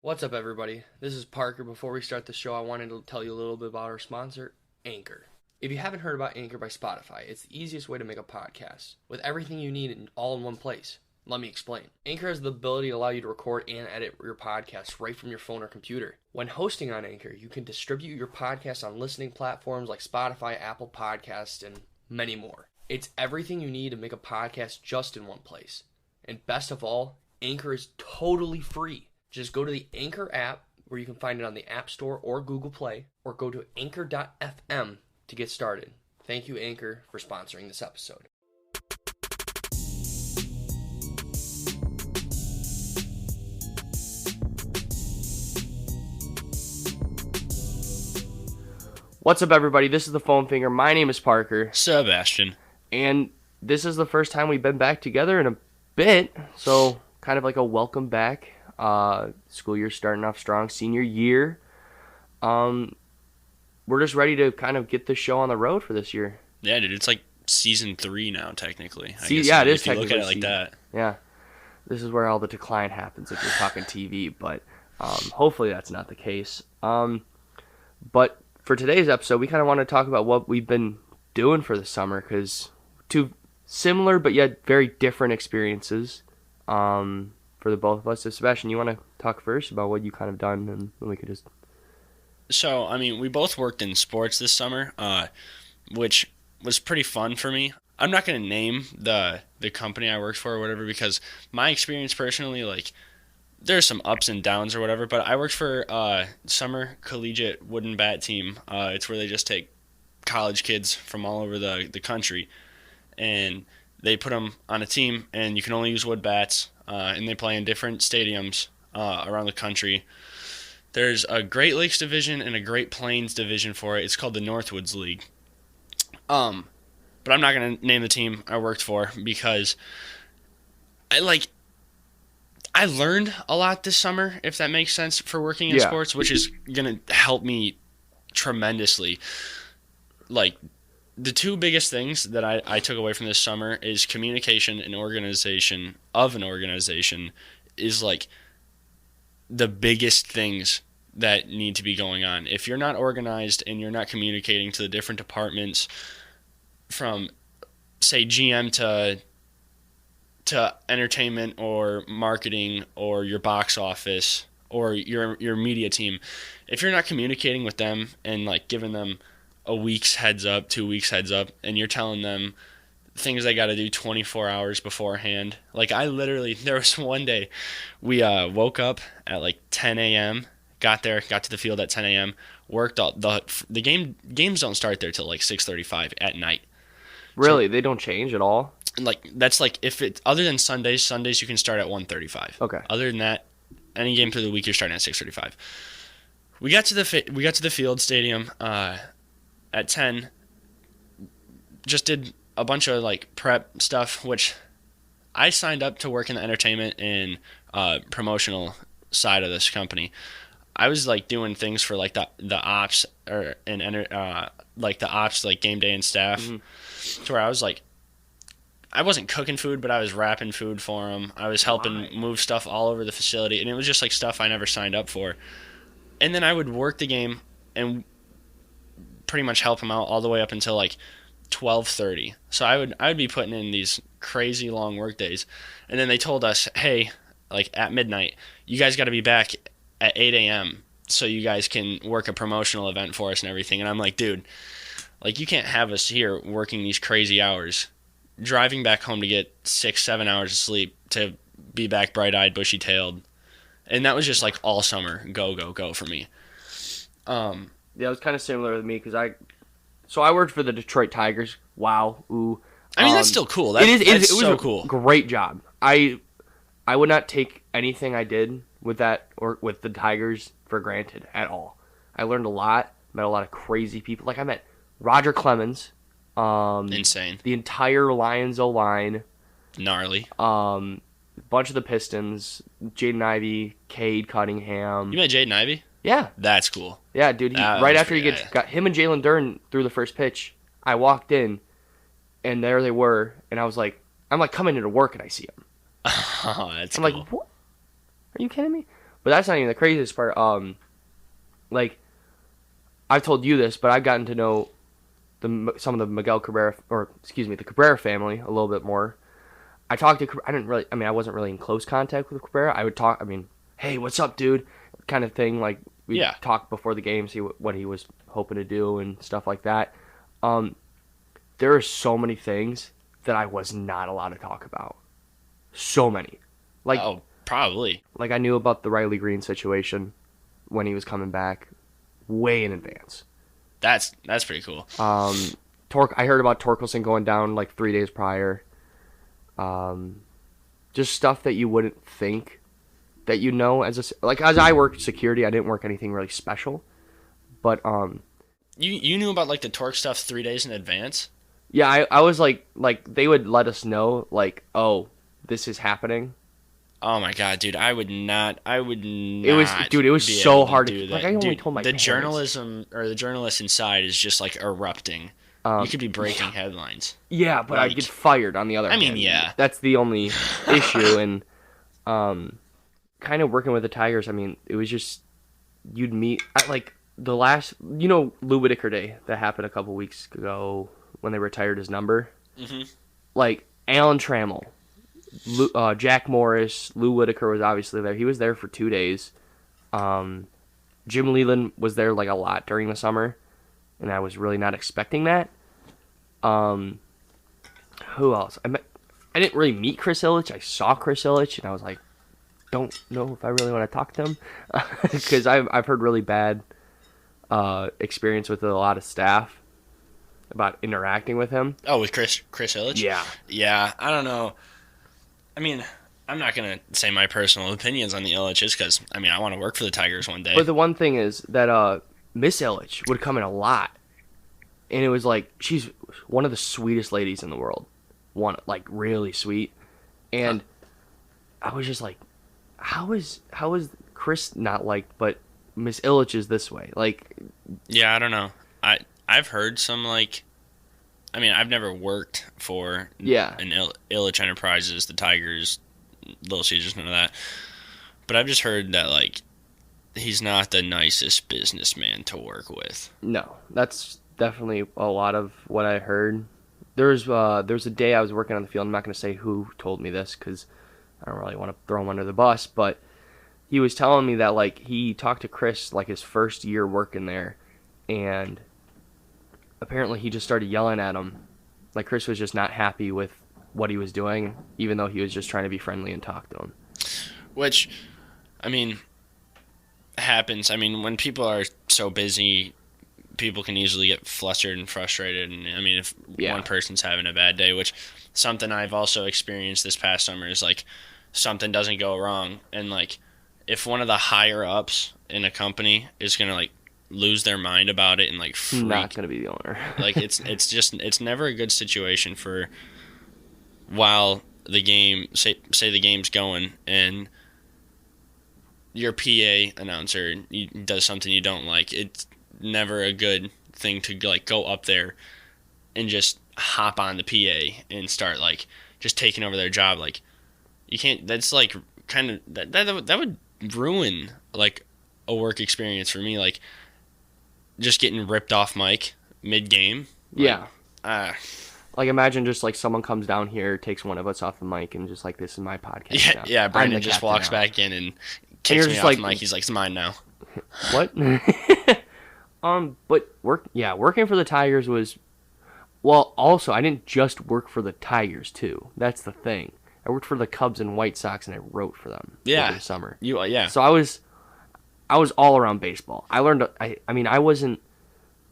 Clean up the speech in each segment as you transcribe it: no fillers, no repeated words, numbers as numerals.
What's up, everybody? This is Parker. Before we start the show, I wanted to tell you a little bit about our sponsor, Anchor. If you haven't heard about Anchor by Spotify, it's the easiest way to make a podcast with everything you need all in one place. Let me explain. Anchor has the ability to allow you to record and edit your podcast right from your phone or computer. When hosting on Anchor, you can distribute your podcast on listening platforms like Spotify, Apple Podcasts, and many more. It's everything you need to make a podcast just in one place. And best of all, Anchor is totally free. Just go to the Anchor app, where you can find it on the App Store or Google Play, or go to anchor.fm to get started. Thank you, Anchor, for sponsoring this episode. What's up, everybody? This is the Foam Finger. My name is Parker. Sebastian. And this is the first time we've been back together in a bit, so kind of like a welcome back. School year starting off strong, senior year. We're just ready to kind of get the show on the road for this year. Yeah, dude, it's like season 3 now, technically. It is technically. If you look at it like that. Yeah, this is where all the decline happens if you're talking TV, but hopefully that's not the case. But for today's episode, we kind of want to talk about what we've been doing for the summer, because two similar but yet very different experiences. For the both of us. So, Sebastian, you want to talk first about what you kind of done, and then we could just... So, I mean, we both worked in sports this summer, which was pretty fun for me. I'm not going to name the company I worked for or whatever, because my experience personally, like, there's some ups and downs or whatever, but I worked for Summer Collegiate Wooden Bat Team. It's where they just take college kids from all over the country, and they put them on a team, and you can only use wood bats. And they play in different stadiums around the country. There's a Great Lakes division and a Great Plains division for it. It's called the Northwoods League. But I'm not going to name the team I worked for, because I learned a lot this summer, if that makes sense, for working in sports, which is going to help me tremendously. Like, the two biggest things that I took away from this summer is communication and organization of an organization is like the biggest things that need to be going on. If you're not organized and you're not communicating to the different departments, from say GM to entertainment or marketing or your box office or your media team, if you're not communicating with them and like giving them a week's heads up, 2 weeks heads up, and you're telling them things they got to do 24 hours beforehand. Like, there was one day we woke up at like 10 a.m., got to the field at 10 a.m., worked all the games don't start there till like 6:35 at night. Really? So, they don't change at all? Like, that's like, if it other than Sundays you can start at 1:35. Okay. Other than that, any game through the week you're starting at 6:35. We got to the field stadium at 10, just did a bunch of like prep stuff, which I signed up to work in the entertainment and promotional side of this company. I was like doing things for like the ops like the ops, like game day and staff, to where I was like, I wasn't cooking food, but I was wrapping food for them. I was helping move stuff all over the facility, and it was just like stuff I never signed up for. And then I would work the game and pretty much help them out all the way up until like 12:30. So I would be putting in these crazy long work days, and then they told us, hey, like at midnight, you guys got to be back at 8 a.m. so you guys can work a promotional event for us and everything. And I'm like, dude, like, you can't have us here working these crazy hours, driving back home to get 6-7 hours of sleep to be back bright-eyed, bushy-tailed. And that was just like all summer, go for me. Yeah, it was kind of similar with me, because I worked for the Detroit Tigers. Wow, ooh. I mean, that's still cool. It was so cool. Great job. I would not take anything I did with that or with the Tigers for granted at all. I learned a lot, met a lot of crazy people. Like, I met Roger Clemens. Insane. The entire Lions O-line. Gnarly. A bunch of the Pistons. Jaden Ivey, Cade Cunningham. You met Jaden Ivey? Yeah. That's cool. Yeah, dude. Right after he got him and Jalen Dern through the first pitch, I walked in, and there they were, and I'm like coming into work, and I see them. Oh, that's I'm cool. like, what? Are you kidding me? But that's not even the craziest part. Like, I've told you this, but I've gotten to know some of the Miguel Cabrera, or excuse me, the Cabrera family a little bit more. I talked to, I wasn't really in close contact with Cabrera. I would talk, hey, what's up, dude? Kind of thing. Like, we'd talk before the game, see what he was hoping to do and stuff like that. There are so many things that I was not allowed to talk about. So many. Like, oh, probably. Like, I knew about the Riley Green situation when he was coming back way in advance. That's pretty cool. I heard about Torkelson going down like 3 days prior. Just stuff that you wouldn't think that you know as I worked security, I didn't work anything really special, but you knew about like the Torque stuff 3 days in advance. Yeah, I was like they would let us know like, oh, this is happening. Oh my god, dude! I would not. It was so hard to do that. Like, I only dude, told my the parents. Journalism or the journalist inside is just like erupting. You could be breaking headlines. Yeah, but I'd get fired on the other hand. Yeah. That's the only issue. And kind of working with the Tigers, it was just, you'd meet, at like the last, Lou Whitaker Day that happened a couple weeks ago when they retired his number? Mm-hmm. Like, Alan Trammell, Jack Morris, Lou Whitaker was obviously there. He was there for 2 days. Jim Leland was there like a lot during the summer, and I was really not expecting that. Who else? I didn't really meet Chris Ilitch. I saw Chris Ilitch, and I was like, don't know if I really want to talk to him, because I've heard really bad experience with a lot of staff about interacting with him. Oh, with Chris Ilitch? Yeah. Yeah, I don't know. I'm not going to say my personal opinions on the Ilitches because, I want to work for the Tigers one day. But the one thing is that Miss Ilitch would come in a lot. And it was like, she's one of the sweetest ladies in the world. One, like, really sweet. And I was just like, how is Chris not liked, but Miss Ilitch is this way? Like, yeah, I don't know. I've heard some, like, I've never worked for an Ilitch Enterprises, the Tigers, Little Caesars, none of that. But I've just heard that, like, he's not the nicest businessman to work with. No, that's definitely a lot of what I heard. There was a day I was working on the field. I'm not going to say who told me this because I don't really want to throw him under the bus, but he was telling me that, like, he talked to Chris, like, his first year working there, and apparently he just started yelling at him. Like, Chris was just not happy with what he was doing, even though he was just trying to be friendly and talk to him. Which, happens. When people are so busy, people can easily get flustered and frustrated. And, if one person's having a bad day, which something I've also experienced this past summer is, like, something doesn't go wrong. And, like, if one of the higher-ups in a company is going to, like, lose their mind about it and like freak. Not gonna be the owner. Like it's never a good situation for while the game say the game's going and your PA announcer does something you don't like. It's never a good thing to like go up there and just hop on the PA and start like just taking over their job. Like you can't. That's like kind of that would ruin like a work experience for me. Like. Just getting ripped off mic mid-game. Yeah. Like, imagine just, like, someone comes down here, takes one of us off the mic, and just, like, this is my podcast now. Yeah, Brandon just walks back in and kicks me off the mic. He's like, it's mine now. What? But, working for the Tigers was... Well, also, I didn't just work for the Tigers, too. That's the thing. I worked for the Cubs and White Sox, and I wrote for them over the summer. So I was all around baseball. I learned. I wasn't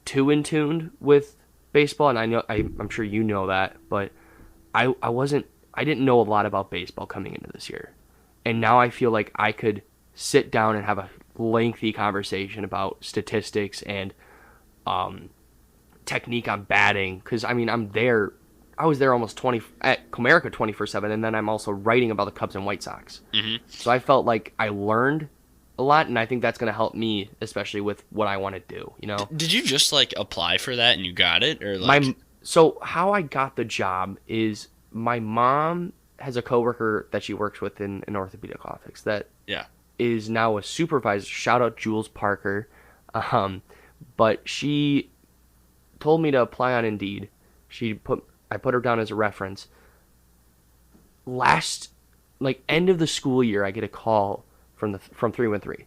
too in tune with baseball, and I'm sure you know that, but I wasn't. I didn't know a lot about baseball coming into this year, and now I feel like I could sit down and have a lengthy conversation about statistics and technique on batting. Because I'm there. I was there almost at Comerica 24/7, and then I'm also writing about the Cubs and White Sox. Mm-hmm. So I felt like I learned a lot, and I think that's going to help me, especially with what I want to do, Did you just, like, apply for that and you got it? Or like... So how I got the job is my mom has a coworker that she works with in orthopedic office that is now a supervisor. Shout out Jules Parker. But she told me to apply on Indeed. I put her down as a reference. Last, end of the school year, I get a call from 313.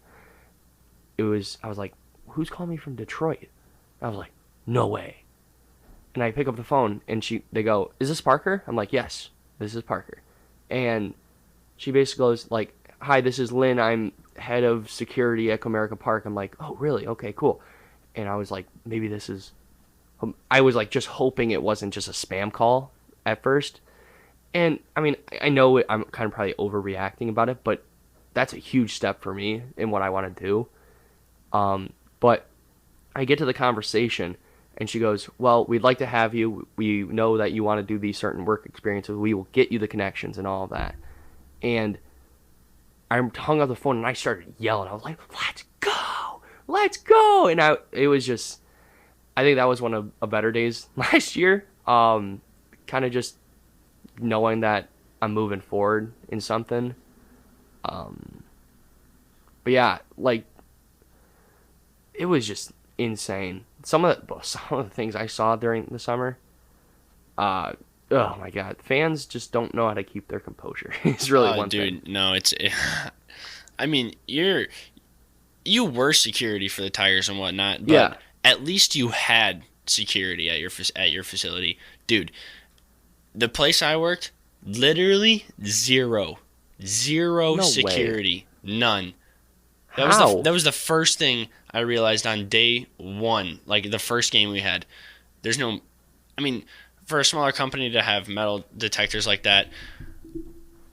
I was like, who's calling me from Detroit? I was like, no way. And I pick up the phone, and they go, is this Parker? I'm like, yes, this is Parker. And she basically goes, like, hi, this is Lynn. I'm head of security at Comerica Park. I'm like, oh, really? Okay, cool. And I was like, maybe this is... I was, like, just hoping it wasn't just a spam call at first. And, I mean, I know I'm kind of probably overreacting about it, but that's a huge step for me in what I want to do. But I get to the conversation, and she goes, well, we'd like to have you. We know that you want to do these certain work experiences. We will get you the connections and all of that. And I hung up the phone, and I started yelling. I was like, let's go! Let's go! And it was just... I think that was one of the better days last year. Kind of just knowing that I'm moving forward in something. But yeah, like, it was just insane. Some of the things I saw during the summer, oh my god, fans just don't know how to keep their composure. It's really one thing. Dude, no, I mean, you were security for the tires and whatnot, but yeah. At least you had security at your facility, dude. The place I worked, literally zero No security, way. None. How? That was the first thing I realized on day one, like the first game we had. There's no, I mean, for a smaller company to have metal detectors like that,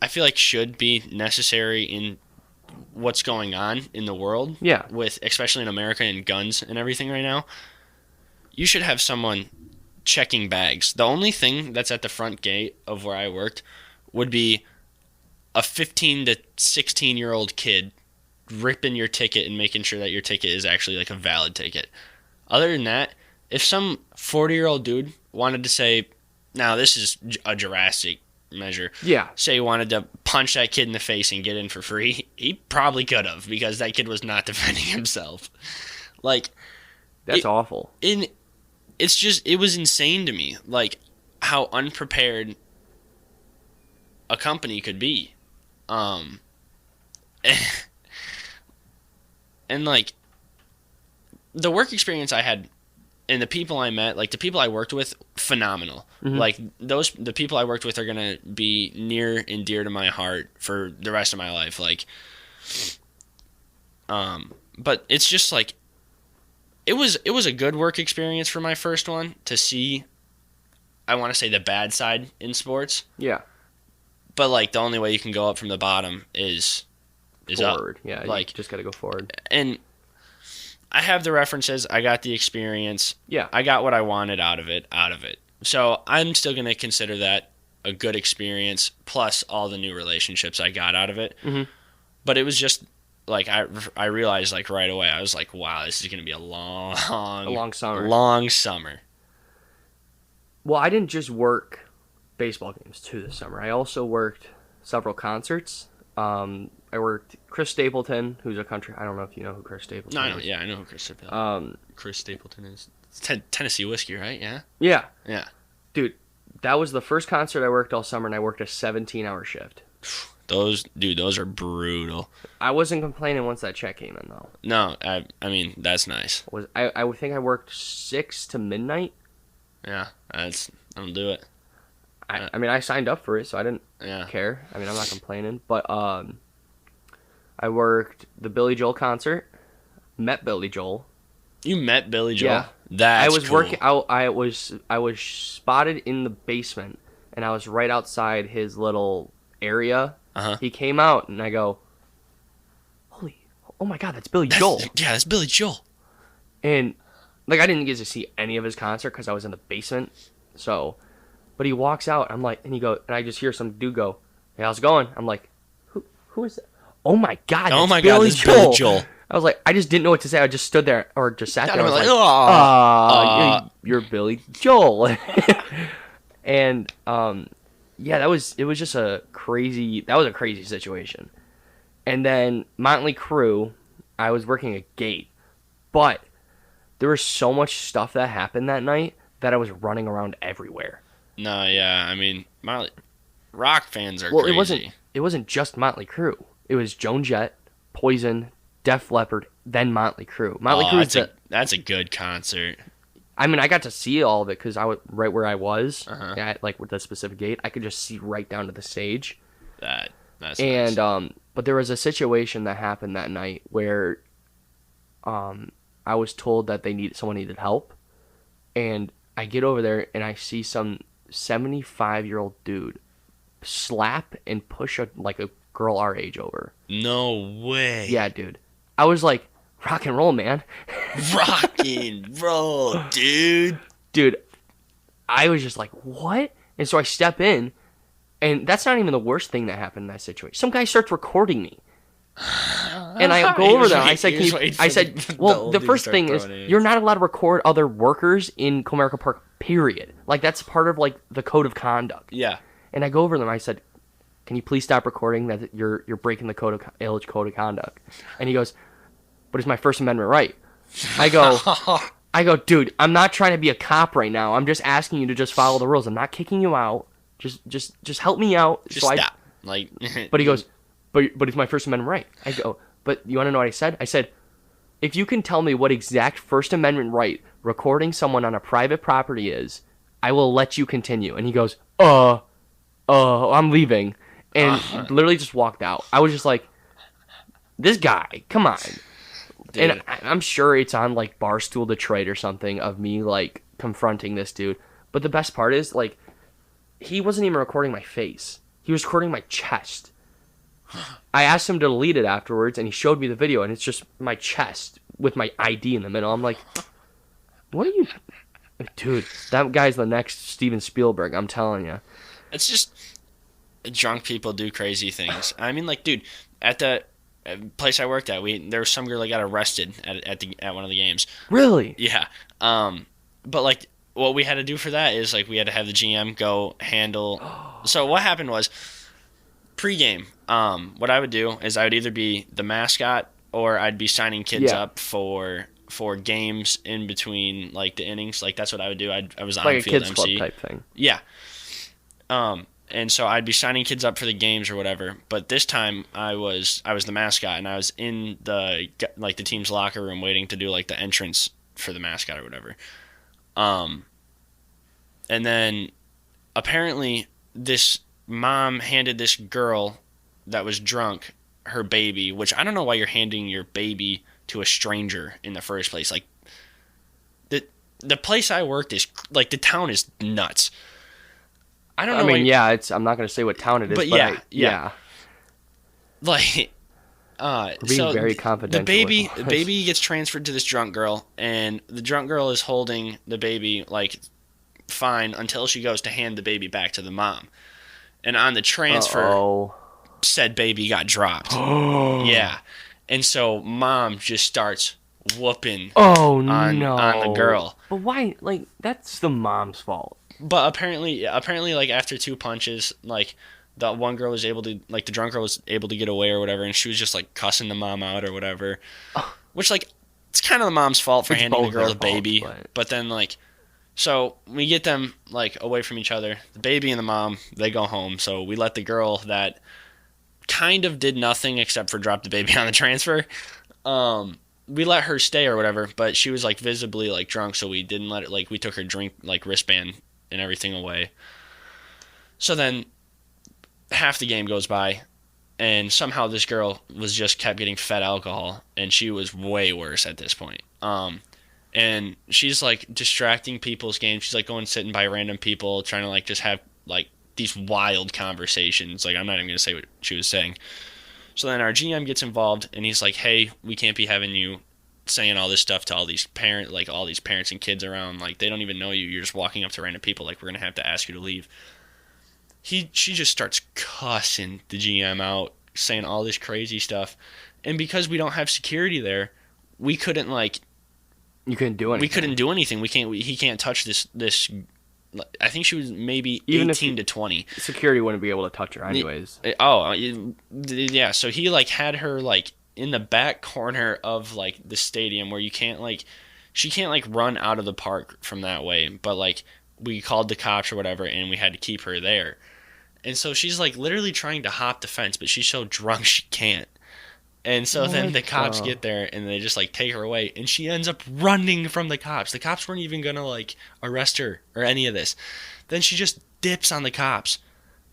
I feel like should be necessary in what's going on in the world. Yeah. Especially in America and guns and everything right now. You should have someone checking bags. The only thing that's at the front gate of where I worked would be a 15 to 16-year-old kid ripping your ticket and making sure that your ticket is actually like a valid ticket. Other than that, if some 40-year-old dude wanted to say, now this is a drastic measure. Yeah. Say he wanted to punch that kid in the face and get in for free, he probably could have, because that kid was not defending himself. Like, that's awful. It was insane to me, like, how unprepared a company could be. And like, the work experience I had and the people I met, like the people I worked with, phenomenal. Mm-hmm. Like the people I worked with are gonna be near and dear to my heart for the rest of my life. Like, but it's just like, it was a good work experience for my first one to see. I want to say the bad side in sports. Yeah. But like the only way you can go up from the bottom is forward. Up. Yeah, like, you just got to go forward. And I have the references. I got the experience. Yeah. I got what I wanted out of it. So I'm still going to consider that a good experience, plus all the new relationships I got out of it. Mm-hmm. But it was just like, I realized like right away, I was like, wow, this is going to be a long summer. Long summer. Well, I didn't just work baseball games too this summer. I also worked several concerts. I worked Chris Stapleton, who's a country. I don't know if you know who Chris Stapleton is. Yeah, I know who Chris Stapleton is. Chris Stapleton is Tennessee whiskey, right? Yeah. Yeah. Yeah. Dude, that was the first concert I worked all summer, and I worked a 17-hour shift. Those are brutal. I wasn't complaining once that check came in, though. No, I mean, that's nice. I think I worked 6 to midnight. Yeah, I don't do it. I mean, I signed up for it, so I didn't care. I mean, I'm not complaining. But I worked the Billy Joel concert, met Billy Joel. You met Billy Joel? Yeah. That's cool. Working out. I was spotted in the basement, and I was right outside his little area. Uh-huh. He came out, and I go, oh my God, that's Billy Joel. Yeah, that's Billy Joel. And like, I didn't get to see any of his concert because I was in the basement. So, but he walks out. I'm like, and I just hear some dude go, "Hey, how's it going?" I'm like, who is that? Oh my God, that's Billy Joel. I was like, I just didn't know what to say. I just stood there or just sat there. I was like, you're Billy Joel. And yeah, it was just a crazy situation. And then Motley Crue, I was working a gate. But there was so much stuff that happened that night that I was running around everywhere. No, yeah, I mean, rock fans are crazy. It wasn't just Motley Crue. It was Joan Jett, Poison, Def Leppard, then Motley Crue. That's a good concert. I mean, I got to see all of it because I was right where I was, Uh-huh. at like with the specific gate. I could just see right down to the stage. That's And nice. but there was a situation that happened that night where I was told that someone needed help, and I get over there and I see some 75-year-old dude slap and push a girl our age over. No way. Yeah, dude. I was like, rock and roll, man. Rock and roll, dude. Dude, I was just like, what? And so I step in, and that's not even the worst thing that happened in that situation. Some guy starts recording me. And I go over there. I said, the first thing is, you're not allowed to record other workers in Comerica Park, period. Like, that's part of, like, the code of conduct. Yeah. And I go over to them. I said, can you please stop recording? That you're breaking the Village Code of Conduct. And he goes, but it's my First Amendment right. I go, dude, I'm not trying to be a cop right now. I'm just asking you to just follow the rules. I'm not kicking you out. Just help me out. Just stop. But he goes, but it's my First Amendment right. I go, but you want to know what I said? I said, if you can tell me what exact First Amendment right recording someone on a private property is, I will let you continue. And he goes, I'm leaving. And literally just walked out. I was just like, this guy, come on. Dude. And I'm sure it's on, like, Barstool Detroit or something of me, like, confronting this dude. But the best part is, like, he wasn't even recording my face. He was recording my chest. I asked him to delete it afterwards, and he showed me the video, and it's just my chest with my ID in the middle. I'm like, what are you... Dude, that guy's the next Steven Spielberg, I'm telling you. It's just... drunk people do crazy things. I mean, like, dude, at the place I worked at, there was some girl that got arrested at one of the games. Really? Yeah. But like, what we had to do for that is like we had to have the GM go handle. So what happened was, pregame, what I would do is I would either be the mascot or I'd be signing kids up for games in between like the innings. Like that's what I would do. I was on like field a kids MC club type thing. Yeah. And so I'd be signing kids up for the games or whatever. But this time I was the mascot and I was in the team's locker room waiting to do like the entrance for the mascot or whatever. And then apparently this mom handed this girl that was drunk her baby, which I don't know why you're handing your baby to a stranger in the first place. Like the place I worked is like the town is nuts. I don't know. I mean, yeah, I'm not going to say what town it is, but yeah. Like, being so very confidential. The baby gets transferred to this drunk girl, and the drunk girl is holding the baby like fine until she goes to hand the baby back to the mom. And on the transfer, said baby got dropped. Yeah, and so mom just starts whooping. On the girl. But why? Like that's the mom's fault. But apparently, like after 2 punches, like the one girl was able to, like the drunk girl was able to get away or whatever, and she was just like cussing the mom out or whatever, which like it's kind of the mom's fault for handing the girl the baby. But then like, so we get them like away from each other. The baby and the mom, they go home. So we let the girl that kind of did nothing except for drop the baby on the transfer. We let her stay or whatever, but she was like visibly like drunk, so we didn't let it. Like we took her drink like wristband and everything away. So then half the game goes by and somehow this girl was just kept getting fed alcohol and she was way worse at this point. And she's like distracting people's games. She's like going sitting by random people trying to like just have like these wild conversations. Like I'm not even going to say what she was saying. So then our GM gets involved and he's like, hey, we can't be having you saying all this stuff to all these parents and kids around, like they don't even know you. You're just walking up to random people. Like we're gonna have to ask you to leave. She just starts cussing the GM out, saying all this crazy stuff, and because we don't have security there, you couldn't do anything. We couldn't do anything. He can't touch this I think she was maybe Even 18 to 20. Security wouldn't be able to touch her anyways. Yeah. So he like had her like in the back corner of like the stadium where you can't like, she can't like run out of the park from that way. But like we called the cops or whatever, and we had to keep her there. And so she's like literally trying to hop the fence, but she's so drunk she can't. And so then the cops get there and they just like take her away, and she ends up running from the cops. The cops weren't even gonna like arrest her or any of this. Then she just dips on the cops,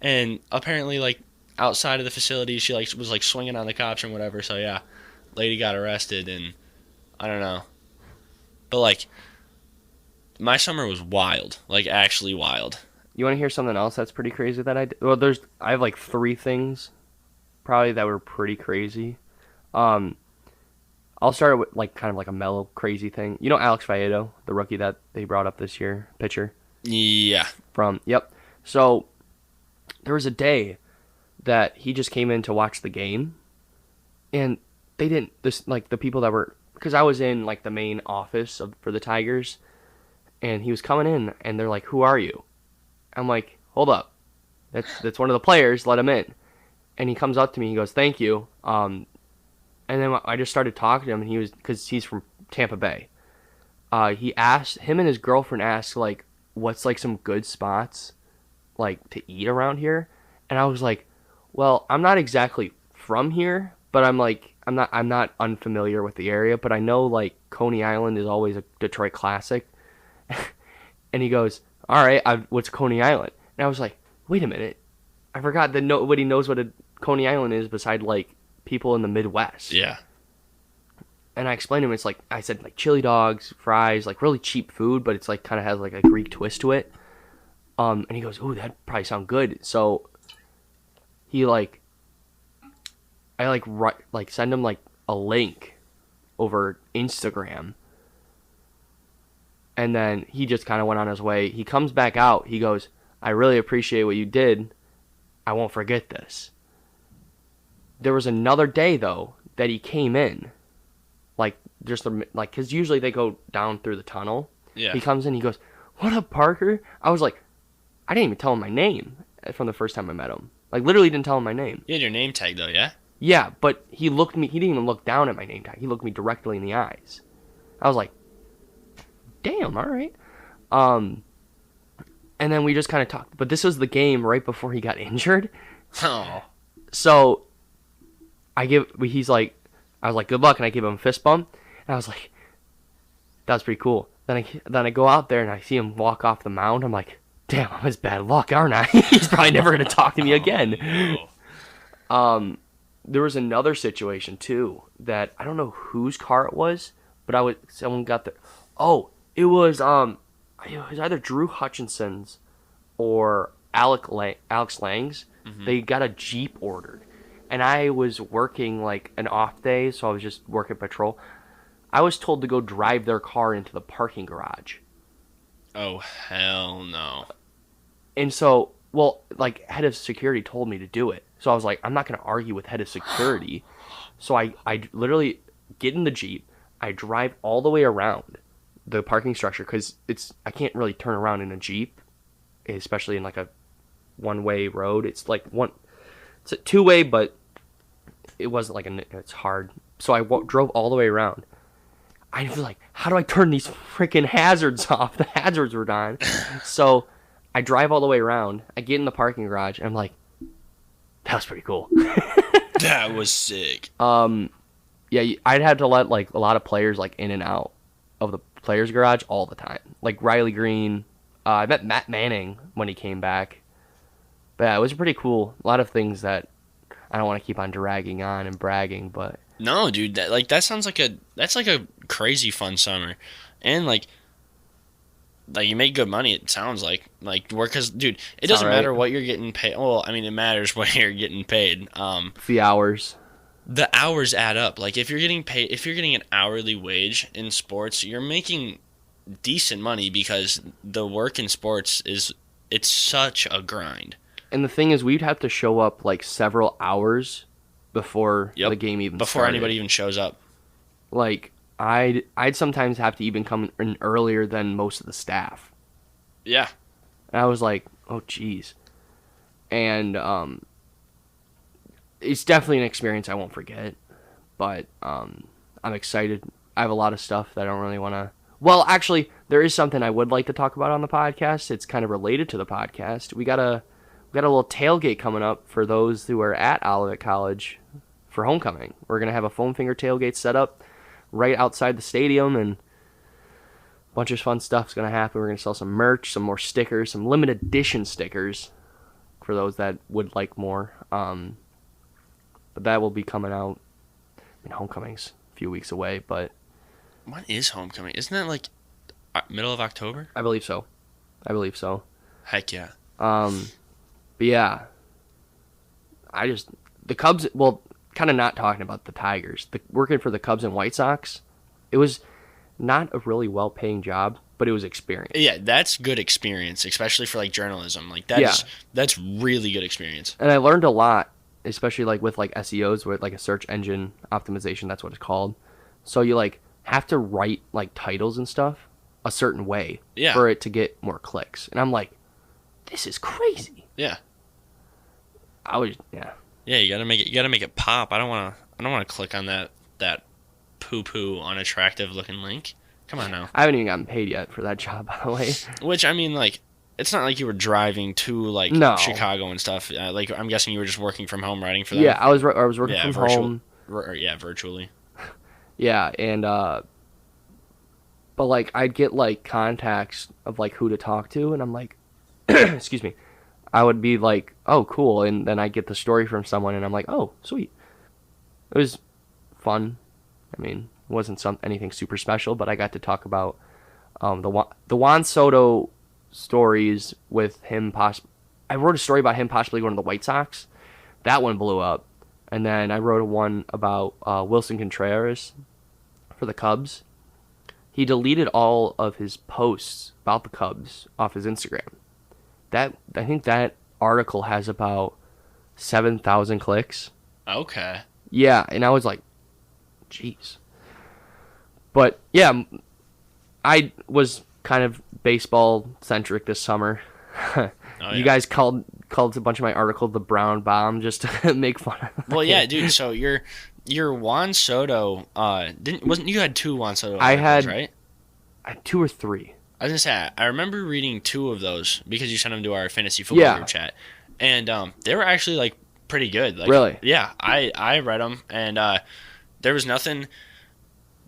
and apparently like outside of the facility she like was like swinging on the cops and whatever. So yeah, lady got arrested, and I don't know, but like my summer was wild, like actually wild. You want to hear something else that's pretty crazy that I did? Well, I have like 3 things probably that were pretty crazy. I'll start with like kind of like a mellow crazy thing. You know Alex Faedo, the rookie that they brought up this year, pitcher? Yeah. Yep. So there was a day that he just came in to watch the game, and they didn't, like the people that were, because I was in like the main office for the Tigers, and he was coming in and they're like, "Who are you?" I'm like, "Hold up. That's one of the players, let him in." And he comes up to me, he goes, "Thank you." And then I just started talking to him, and because he's from Tampa Bay. Him and his girlfriend asked, like, what's, like, some good spots, like, to eat around here? And I was like, well, I'm not exactly from here, but I'm not unfamiliar with the area, but I know, like, Coney Island is always a Detroit classic. And he goes, all right, what's Coney Island? And I was like, wait a minute. I forgot that nobody knows what a Coney Island is beside, like, people in the Midwest. Yeah. And I explained to him, it's like, I said, like, chili dogs, fries, like, really cheap food, but it's, like, kind of has, like, a Greek twist to it. And he goes, ooh, that'd probably sound good. So, he, like, I, send him, like, a link over Instagram. And then he just kind of went on his way. He comes back out. He goes, I really appreciate what you did. I won't forget this. There was another day, though, that he came in, because usually they go down through the tunnel. Yeah. He comes in, he goes, what up, Parker? I was like, I didn't even tell him my name from the first time I met him. Like, literally didn't tell him my name. You had your name tag, though, yeah? Yeah, but he didn't even look down at my name tag. He looked me directly in the eyes. I was like, damn, all right. And then we just kind of talked. But this was the game right before he got injured. Oh. So I was like, good luck, and I give him a fist bump, and I was like, that was pretty cool. Then I go out there and I see him walk off the mound. I'm like, damn, I'm his bad luck, aren't I? He's probably never gonna talk to me again. No. There was another situation too that I don't know whose car it was, but someone got there. Oh, it was either Drew Hutchinson's or Alex Lang's. Mm-hmm. They got a Jeep ordered. And I was working, like, an off day, so I was just working patrol. I was told to go drive their car into the parking garage. Oh, hell no. And so, well, like, head of security told me to do it. So I was like, I'm not going to argue with head of security. So I literally get in the Jeep. I drive all the way around the parking structure, because I can't really turn around in a Jeep, especially in, like, a one-way road. It's, like, it's a two-way, but it wasn't like it's hard. So I drove all the way around. I was like, how do I turn these freaking hazards off? The hazards were on. So I drive all the way around. I get in the parking garage, and I'm like, that was pretty cool. That was sick. Yeah, I'd have to let, like, a lot of players, like, in and out of the players' garage all the time. Like Riley Green. I met Matt Manning when he came back. But yeah, it was pretty cool. A lot of things that I don't want to keep on dragging on and bragging, but no, dude, that sounds like a crazy fun summer, and like you make good money. It sounds like work, because dude, it doesn't matter what you're getting paid. Well, I mean, it matters what you're getting paid. The hours. The hours add up. Like if you're getting an hourly wage in sports, you're making decent money, because the work in sports it's such a grind. And the thing is, we'd have to show up like several hours before the game even started. Anybody even shows up. Like I'd sometimes have to even come in earlier than most of the staff. Yeah. And I was like, oh, geez. And it's definitely an experience I won't forget. But I'm excited. I have a lot of stuff that I don't really want to... Well, actually, there is something I would like to talk about on the podcast. It's kind of related to the podcast. We got a little tailgate coming up for those who are at Olivet College for homecoming. We're going to have a foam finger tailgate set up right outside the stadium, and a bunch of fun stuff's going to happen. We're going to sell some merch, some more stickers, some limited edition stickers for those that would like more. But that will be coming out. I mean, homecoming's a few weeks away, but... When is homecoming? Isn't that like middle of October? I believe so. Heck yeah. But yeah, the Cubs, well, kind of not talking about the Tigers, working for the Cubs and White Sox, it was not a really well-paying job, but it was experience. Yeah, that's good experience, especially for like journalism. Like that's really good experience. And I learned a lot, especially like with like SEOs, with like a search engine optimization, that's what it's called. So you like have to write like titles and stuff a certain way for it to get more clicks. And I'm like, this is crazy. Yeah. Yeah, you gotta make it pop. I don't wanna click on that poo unattractive looking link. Come on now. I haven't even gotten paid yet for that job, by the way. Which, I mean, like, it's not like you were driving to like Chicago and stuff. Like, I'm guessing you were just working from home writing for them. Yeah, I was working from home. Virtually. Yeah, and but like I'd get like contacts of like who to talk to, and I'm like, excuse me, I would be like, oh cool, and then I get the story from someone, and I'm like, oh sweet. It was fun. I mean, it wasn't anything super special, but I got to talk about the Juan Soto stories with him. I wrote a story about him possibly going to the White Sox. That one blew up. And then I wrote one about Wilson Contreras for the Cubs. He deleted all of his posts about the Cubs off his Instagram. I think that article has about 7,000 clicks. Okay. Yeah, and I was like, jeez. But yeah, I was kind of baseball centric this summer. Oh, you guys called a bunch of my article the Brown Bomb just to make fun of it. Well, yeah, dude. So your Juan Soto you had two Juan Soto articles, right? I had 2 or 3. I was gonna say I remember reading 2 of those because you sent them to our fantasy football group chat, and they were actually like pretty good. Like, really? Yeah, I read them, and there was nothing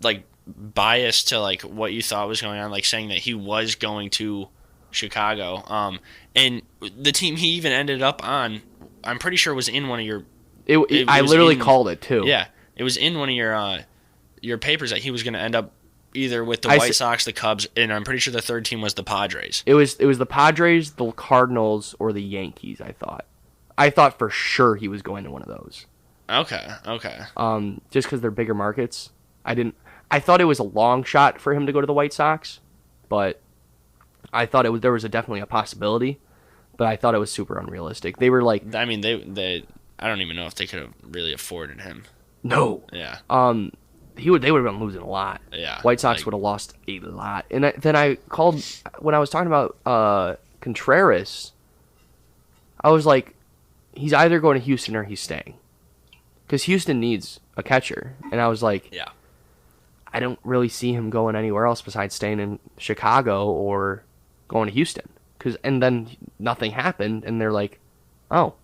like biased to like what you thought was going on, like saying that he was going to Chicago. And the team he even ended up on, I'm pretty sure was in one of your... I literally called it, too. Yeah. It was in one of your papers that he was going to end up either with the White Sox, the Cubs, and I'm pretty sure the third team was the Padres. It was the Padres, the Cardinals, or the Yankees, I thought. I thought for sure he was going to one of those. Okay. Just because they're bigger markets. I thought it was a long shot for him to go to the White Sox, but... I thought there was definitely a possibility, but I thought it was super unrealistic. They were like... I mean, they I don't even know if they could have really afforded him. No. Yeah. They would have been losing a lot. Yeah. White Sox would have lost a lot. And then I called... When I was talking about Contreras, I was like, he's either going to Houston or he's staying. Because Houston needs a catcher. And I was like... Yeah. I don't really see him going anywhere else besides staying in Chicago or... going to Houston, and then nothing happened, and they're like, "Oh,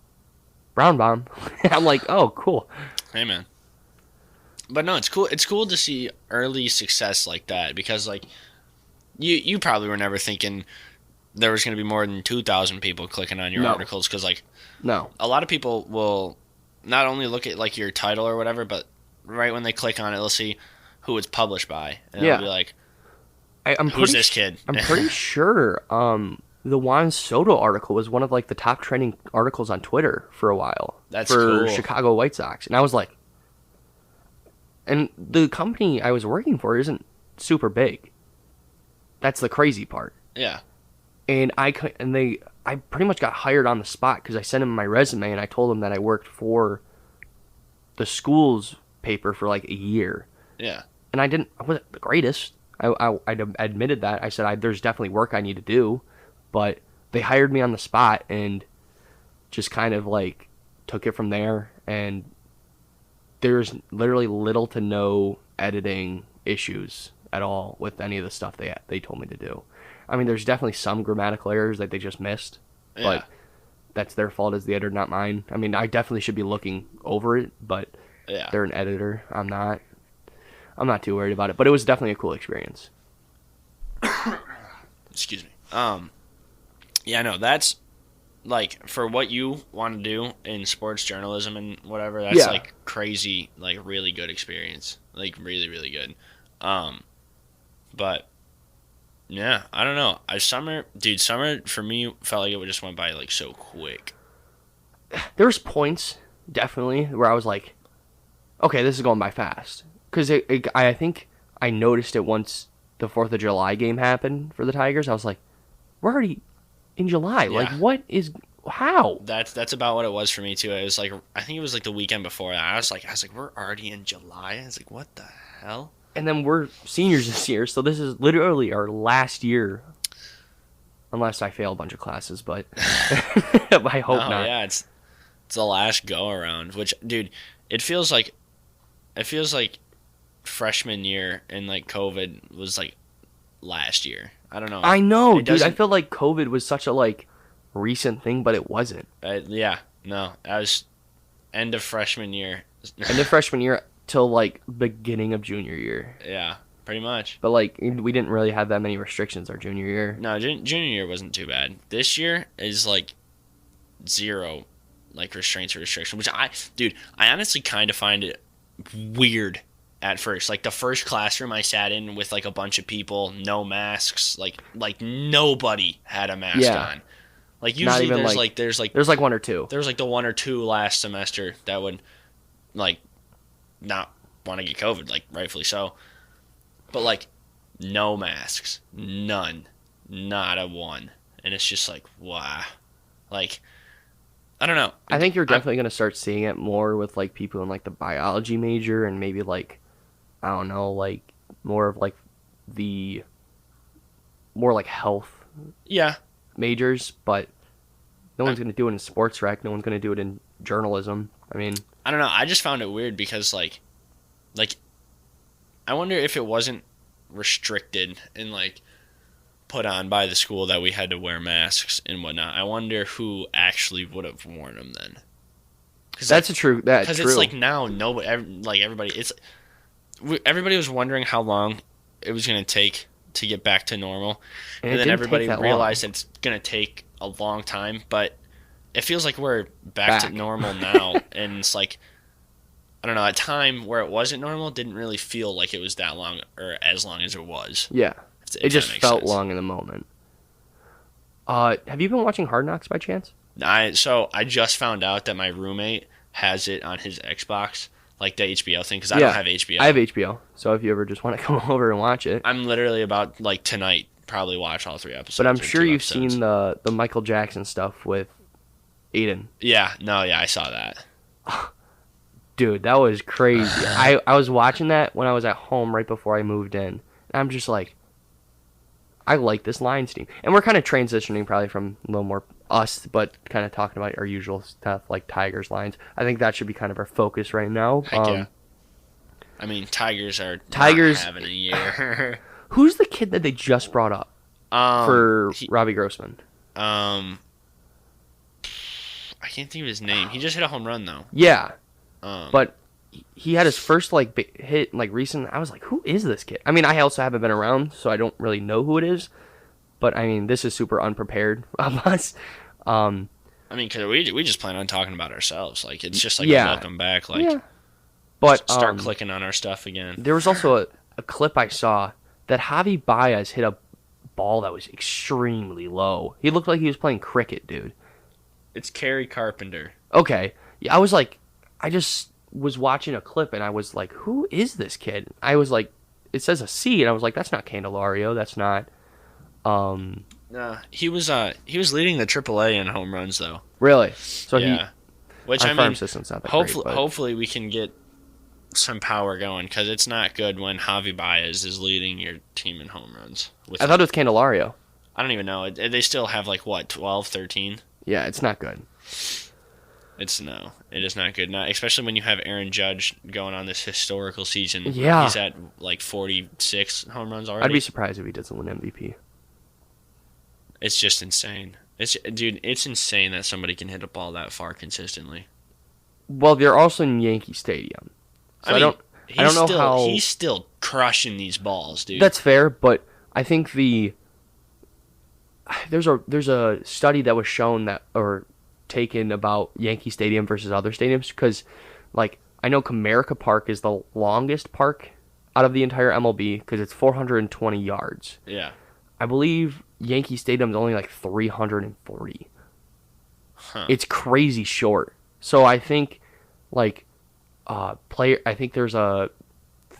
Brown Bomb." I'm like, "Oh, cool." Hey, man. But no, it's cool. It's cool to see early success like that because, like, you probably were never thinking there was going to be more than 2,000 people clicking on your articles because, like, a lot of people will not only look at like your title or whatever, but right when they click on it, they'll see who it's published by, and they'll be like. Who's this kid? I'm pretty sure the Juan Soto article was one of like the top trending articles on Twitter for a while. That's for cool. Chicago White Sox. And I was like, and the company I was working for isn't super big. That's the crazy part. Yeah. And I pretty much got hired on the spot because I sent him my resume and I told him that I worked for the school's paper for like a year. Yeah. And I wasn't the greatest. I admitted that. I said, there's definitely work I need to do, but they hired me on the spot and just kind of like took it from there. And there's literally little to no editing issues at all with any of the stuff they told me to do. I mean, there's definitely some grammatical errors that they just missed, but that's their fault as the editor, not mine. I mean, I definitely should be looking over it, but they're an editor. I'm not too worried about it, but it was definitely a cool experience. Excuse me. Yeah, no, that's like for what you want to do in sports journalism and whatever. That's like crazy, like really good experience, like really, really good. But yeah, I don't know. Summer for me felt like it just went by like so quick. There's points definitely where I was like, okay, this is going by fast, because I think I noticed it once the 4th of July game happened for the Tigers. I was like, we're already in July. Yeah. Like, what is how? That's about what it was for me too. It was like, I think it was like the weekend before that. I was like, we're already in July. I was like, what the hell? And then we're seniors this year, so this is literally our last year, unless I fail a bunch of classes. But I hope not. Yeah, it's the last go around. Which, dude, it feels like freshman year and like COVID was like last year. I don't know. I know, dude. I feel like COVID was such a like recent thing, but it wasn't. Yeah, no, I was end of freshman year. End of freshman year till like beginning of junior year. Yeah, pretty much. But like we didn't really have that many restrictions our junior year. No, junior year wasn't too bad. This year is like zero, like restraints or restriction. Which I honestly kind of find it weird. At first, like the first classroom I sat in with like a bunch of people, no masks, like nobody had a mask on. Like usually there's like one or two. There's like the one or two last semester that would like not want to get COVID, like rightfully so. But like no masks, none, not a one, and it's just like wow, like I don't know. I think you're definitely gonna start seeing it more with like people in like the biology major and maybe like. I don't know, like more of like the more like health majors, but no one's going to do it in sports rec. No one's going to do it in journalism. I mean, I don't know. I just found it weird because like I wonder if it wasn't restricted and like put on by the school that we had to wear masks and whatnot. I wonder who actually would have worn them then. That's true. Because it's like now everybody everybody was wondering how long it was going to take to get back to normal. And then everybody realized that it's going to take a long time. But it feels like we're back to normal now. And it's like, I don't know, a time where it wasn't normal didn't really feel like it was that long or as long as it was. Yeah. It just felt long in the moment. Have you been watching Hard Knocks by chance? So I just found out that my roommate has it on his Xbox. Like the HBO thing, because I don't have HBO. I have HBO, so if you ever just want to come over and watch it. I'm literally about, like, tonight, probably watch all 3 episodes. But I'm sure you've seen the Michael Jackson stuff with Aiden. Yeah, I saw that. Dude, that was crazy. I was watching that when I was at home right before I moved in. And I'm just like, I like this Lions team. And we're kind of transitioning probably from a little more us, but kind of talking about our usual stuff like Tigers, Lions. I think that should be kind of our focus right now. Heck yeah. I mean, Tigers not having a year. Who's the kid that they just brought up for Robbie Grossman? I can't think of his name. He just hit a home run, though. Yeah. But he had his first hit recent. I was like, who is this kid? I mean, I also haven't been around, so I don't really know who it is. But I mean, this is super unprepared of us. I mean, because we just plan on talking about ourselves. Like it's just like a welcome back. Like, but start clicking on our stuff again. There was also a clip I saw that Javi Baez hit a ball that was extremely low. He looked like he was playing cricket, dude. It's Kerry Carpenter. Okay, yeah, I was like, I just was watching a clip and I was like, who is this kid? I was like, it says a C, and I was like, that's not Candelario. That's not. He was leading the AAA in home runs though. Really? So yeah. Which I mean, farm system's not that hopefully we can get some power going because it's not good when Javi Baez is leading your team in home runs. I thought it was Candelario. I don't even know. They still have like what 12, 13? Yeah, it's not good. It is not good. Not especially when you have Aaron Judge going on this historical season. Yeah. He's at like 46 home runs already. I'd be surprised if he doesn't win MVP. It's just insane. It's insane that somebody can hit a ball that far consistently. Well, they're also in Yankee Stadium. So I don't know how he's still crushing these balls, dude. That's fair, but I think there's a study that was shown that or taken about Yankee Stadium versus other stadiums because, like, I know Comerica Park is the longest park out of the entire MLB because it's 420 yards. Yeah. I believe Yankee Stadium is only like 340. Huh. It's crazy short. So I think, like, I think there's a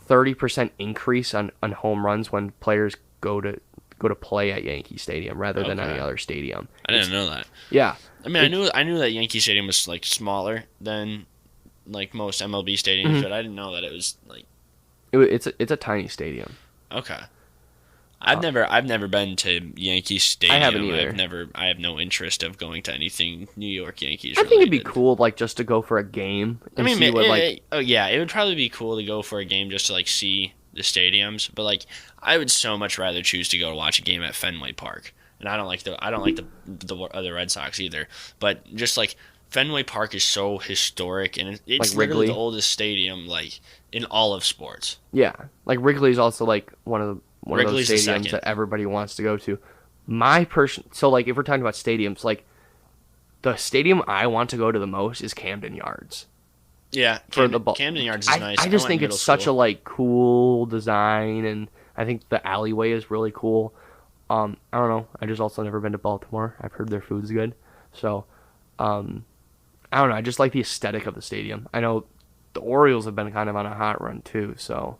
30% increase on home runs when players go to play at Yankee Stadium rather than any other stadium. I didn't know that. Yeah. I mean, I knew that Yankee Stadium was like smaller than like most MLB stadiums, but I didn't know that it was like it's a tiny stadium. Okay. I've never been to Yankee Stadium. I haven't either. I have no interest of going to anything New York Yankees I related. think it'd be cool, like, just to go for a game. And see what, it would probably be cool to go for a game just to like see the stadiums. But like, I would so much rather choose to go watch a game at Fenway Park. And I don't like the other Red Sox either. But just like Fenway Park is so historic, and it's like literally the oldest stadium like in all of sports. Yeah, like Wrigley's also like one of Wrigley's those stadiums that everybody wants to go to. So like if we're talking about stadiums, like the stadium I want to go to the most is Camden Yards. Yeah, Camden Yards is nice. I just think it's such a like cool design, and I think the alleyway is really cool. I don't know. I just also never been to Baltimore. I've heard their food's good, so I don't know. I just like the aesthetic of the stadium. I know the Orioles have been kind of on a hot run too, so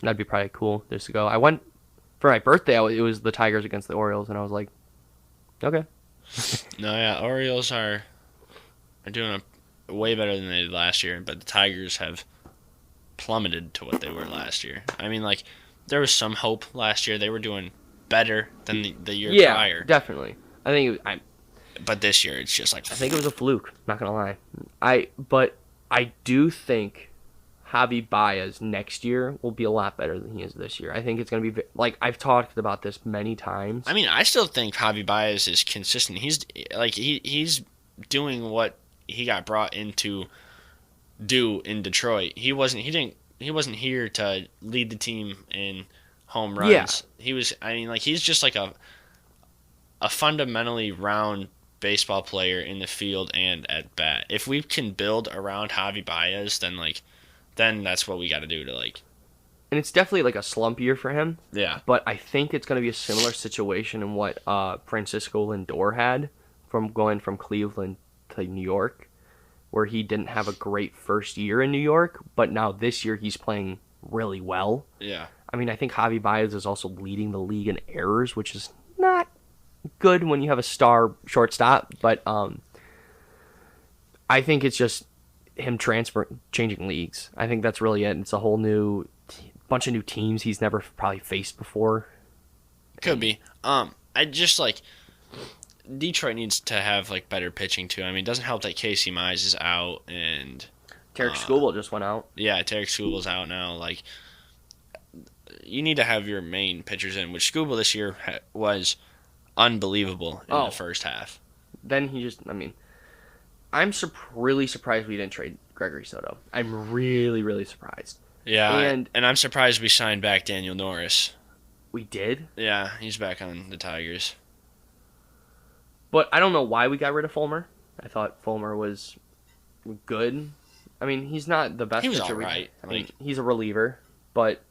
that'd be probably cool just to go. I went for my birthday. It was the Tigers against the Orioles, and I was like, okay. No, yeah, Orioles are doing way better than they did last year, but the Tigers have plummeted to what they were last year. I mean, like, there was some hope last year. They were doing better than the year prior. Yeah, definitely. But this year, it's just like... I think it was a fluke, not going to lie. But I do think Javi Baez next year will be a lot better than he is this year. I think it's going to be... Like, I've talked about this many times. I mean, I still think Javi Baez is consistent. He's doing what he got brought in to do in Detroit. He wasn't here to lead the team in home runs. Yeah. He's just like a fundamentally round baseball player in the field and at bat. If we can build around Javi Baez, then that's what we got to do to like. And it's definitely like a slump year for him. Yeah. But I think it's going to be a similar situation in what Francisco Lindor had from going from Cleveland to New York, where he didn't have a great first year in New York, but now this year he's playing really well. Yeah. I mean, I think Javi Baez is also leading the league in errors, which is not good when you have a star shortstop, but I think it's just him changing leagues. I think that's really it. It's a whole new bunch of new teams he's never probably faced before. Could be. I just like Detroit needs to have like better pitching too. I mean, it doesn't help that Casey Mize is out and Tarek Skubal just went out. Yeah, Tarek Skubal's out now. Like, you need to have your main pitchers in, which Skubal this year was unbelievable in the first half. Then I'm really surprised we didn't trade Gregory Soto. I'm really, really surprised. Yeah, and I'm surprised we signed back Daniel Norris. We did? Yeah, he's back on the Tigers. But I don't know why we got rid of Fulmer. I thought Fulmer was good. I mean, he's not the best pitcher. He was all right. He's a reliever, but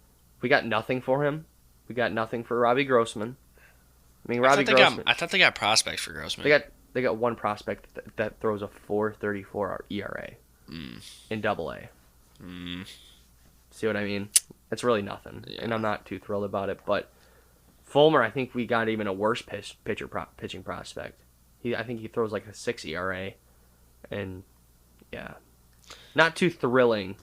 we got nothing for him. We got nothing for Robbie Grossman. I thought they got prospects for Grossman. They got one prospect that throws a 4.34 ERA in Double-A. See what I mean? It's really nothing, and I'm not too thrilled about it. But Fulmer, I think we got even a worse pitching prospect. I think he throws like a 6 ERA, and yeah, not too thrilling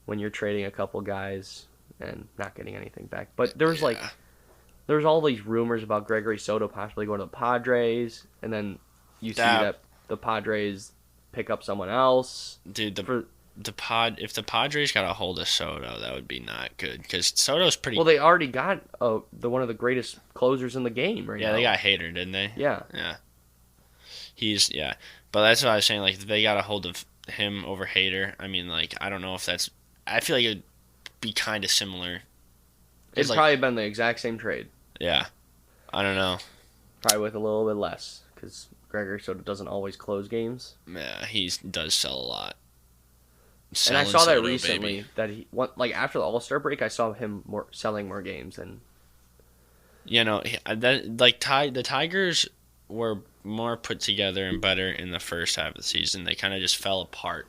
when you're trading a couple guys and not getting anything back. But there was like There's all these rumors about Gregory Soto possibly going to the Padres, and then you see that the Padres pick up someone else. Dude, if the Padres got a hold of Soto, that would be not good because Soto's pretty. Well, they already got one of the greatest closers in the game right now. Yeah, they got Hader, didn't they? Yeah. Yeah. But that's what I was saying. Like, if they got a hold of him over Hader, I mean, like, I don't know if that's. I feel like it'd be kind of similar. It's probably been the exact same trade. Yeah. I don't know. Probably with a little bit less because Gregory Soto doesn't always close games. Yeah, he does sell a lot. And I saw that recently that he after the All-Star break, I saw him selling more games and. The Tigers were more put together and better in the first half of the season. They kind of just fell apart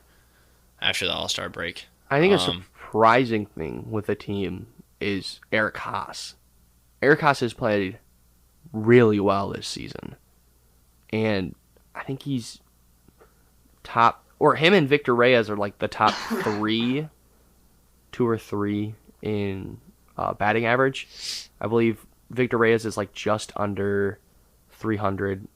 after the All-Star break. I think a surprising thing with the team is Eric Haas. Eric Haas has played really well this season. And I think he's him and Victor Reyes are like the top 2 or 3 in batting average. I believe Victor Reyes is like just under 300.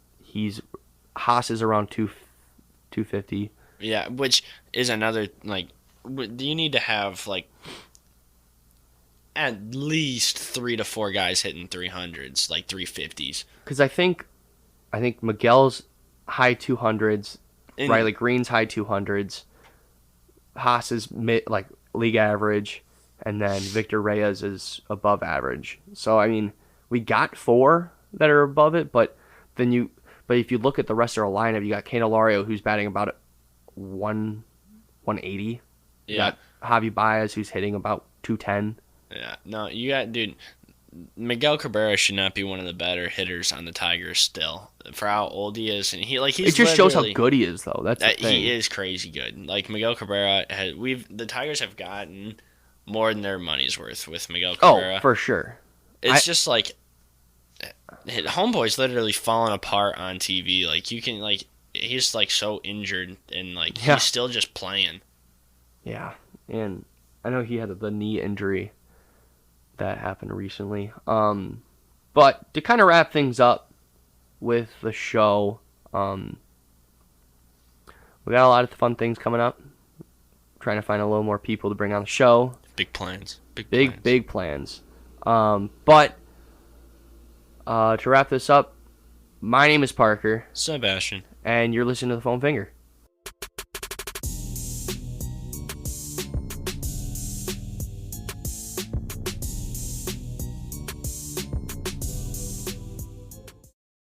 Haas is around 250. Yeah, which is another, like, you need to have, like, at least 3 to 4 guys hitting 300s, like 350s. Because I think Miguel's high 200s, Riley Green's high 200s, Haas is league average, and then Victor Reyes is above average. So I mean, we got 4 that are above it, but if you look at the rest of our lineup, you got Candelario who's batting about 180. You got Javi Baez who's hitting about 210. Yeah, no, dude. Miguel Cabrera should not be one of the better hitters on the Tigers still for how old he is, and he's it just shows how good he is, though. That's the thing. He is crazy good. Like Miguel Cabrera, the Tigers have gotten more than their money's worth with Miguel Cabrera. Oh, for sure. It's just like homeboy's literally falling apart on TV. Like you can he's like so injured and he's still just playing. Yeah, and I know he had the knee injury that happened recently. But to kind of wrap things up with the show, we got a lot of fun things coming up. Trying to find a little more people to bring on the show. Big plans. Big plans. But to wrap this up, my name is Parker. Sebastian. And you're listening to The Foam Finger.